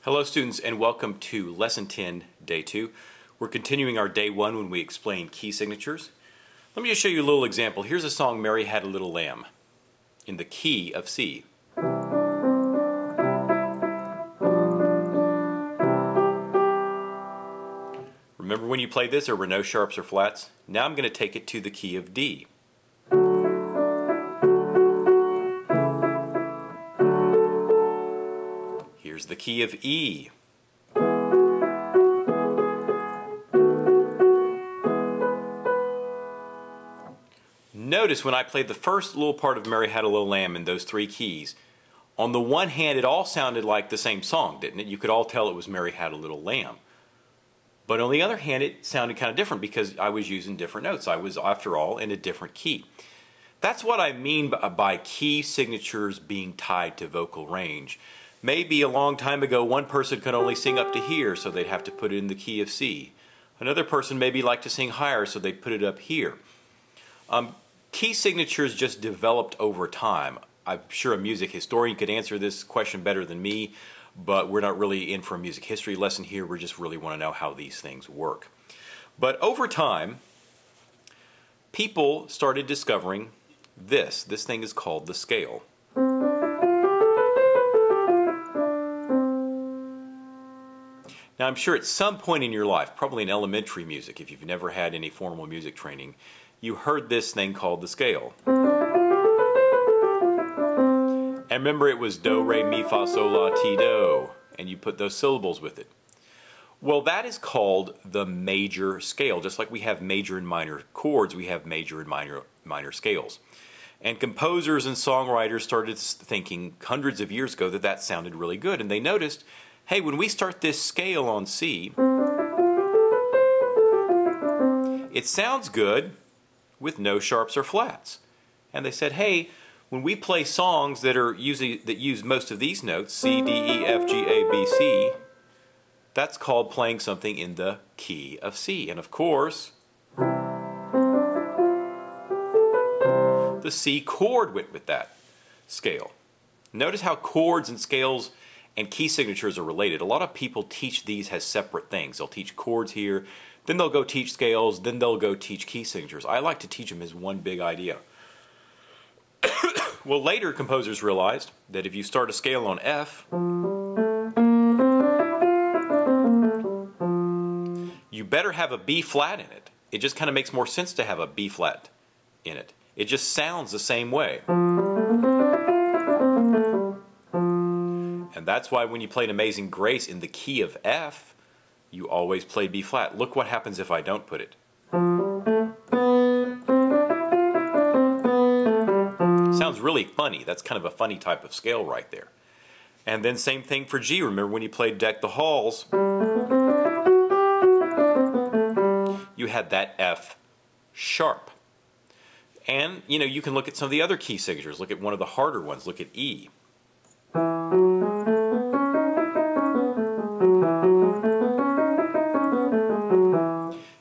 Hello students, and welcome to Lesson 10, Day 2. We're continuing our Day 1 when we explain key signatures. Let me just show you a little example. Here's a song, Mary Had a Little Lamb, in the key of C. Remember when you played this, there were no sharps or flats? Now I'm going to take it to the key of D. Here's the key of E. Notice when I played the first little part of Mary Had a Little Lamb in those three keys, on the one hand it all sounded like the same song, didn't it? You could all tell it was Mary Had a Little Lamb. But on the other hand it sounded kind of different because I was using different notes. I was, after all, in a different key. That's what I mean by key signatures being tied to vocal range. Maybe a long time ago one person could only sing up to here, so they'd have to put it in the key of C. Another person maybe liked to sing higher, so they'd put it up here. Key signatures just developed over time. I'm sure a music historian could answer this question better than me, but we're not really in for a music history lesson here. We just really want to know how these things work. But over time, people started discovering this. This thing is called the scale. Now I'm sure at some point in your life, probably in elementary music, if you've never had any formal music training, you heard this thing called the scale. And remember, it was do, re, mi, fa, sol, la, ti, do, and you put those syllables with it. Well, that is called the major scale. Just like we have major and minor chords, we have major and minor scales. And composers and songwriters started thinking hundreds of years ago that that sounded really good, and they noticed, hey, when we start this scale on C, it sounds good with no sharps or flats. And they said, hey, when we play songs that use most of these notes, C, D, E, F, G, A, B, C, that's called playing something in the key of C. And of course, the C chord went with that scale. Notice how chords and scales and key signatures are related. A lot of people teach these as separate things. They'll teach chords here, then they'll go teach scales, then they'll go teach key signatures. I like to teach them as one big idea. Well, later composers realized that if you start a scale on F, you better have a B flat in it. It just kind of makes more sense to have a B flat in it. It just sounds the same way. And that's why when you played Amazing Grace in the key of F, you always play B flat. Look what happens if I don't put it. Sounds really funny. That's kind of a funny type of scale right there. And then same thing for G. Remember when you played Deck the Halls, you had that F sharp. And you know, you can look at some of the other key signatures. Look at one of the harder ones. Look at E.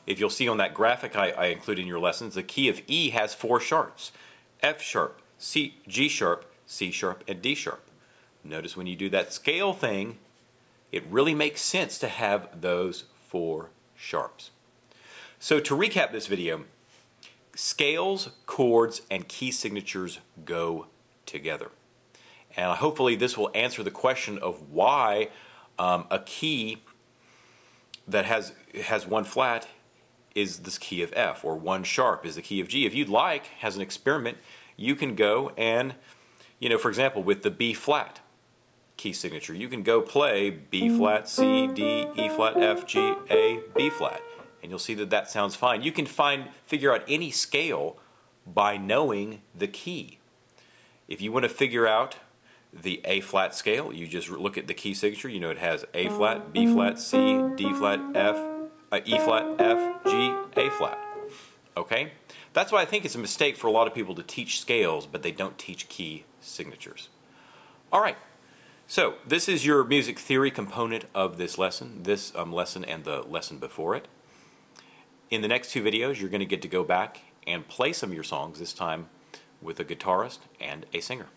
If you'll see on that graphic I include in your lessons, the key of E has 4 sharps. F sharp, C, G sharp, C sharp, and D sharp. Notice when you do that scale thing, it really makes sense to have those 4 sharps. So to recap this video, scales, chords, and key signatures go together. And hopefully this will answer the question of why a key that has 1 flat is this key of F, or 1 sharp is the key of G. If you'd like, as an experiment, you can go and, you know, for example, with the B flat key signature, you can go play B flat, C, D, E flat, F, G, A, B flat, and you'll see that that sounds fine. You can figure out any scale by knowing the key. If you want to figure out the A flat scale, you just look at the key signature. You know it has A flat, B flat, C, D flat, F, E flat, F, G, A flat. Okay? That's why I think it's a mistake for a lot of people to teach scales, but they don't teach key signatures. Alright, so this is your music theory component of this lesson, lesson and the lesson before it. In the next 2 videos, you're going to get to go back and play some of your songs, this time with a guitarist and a singer.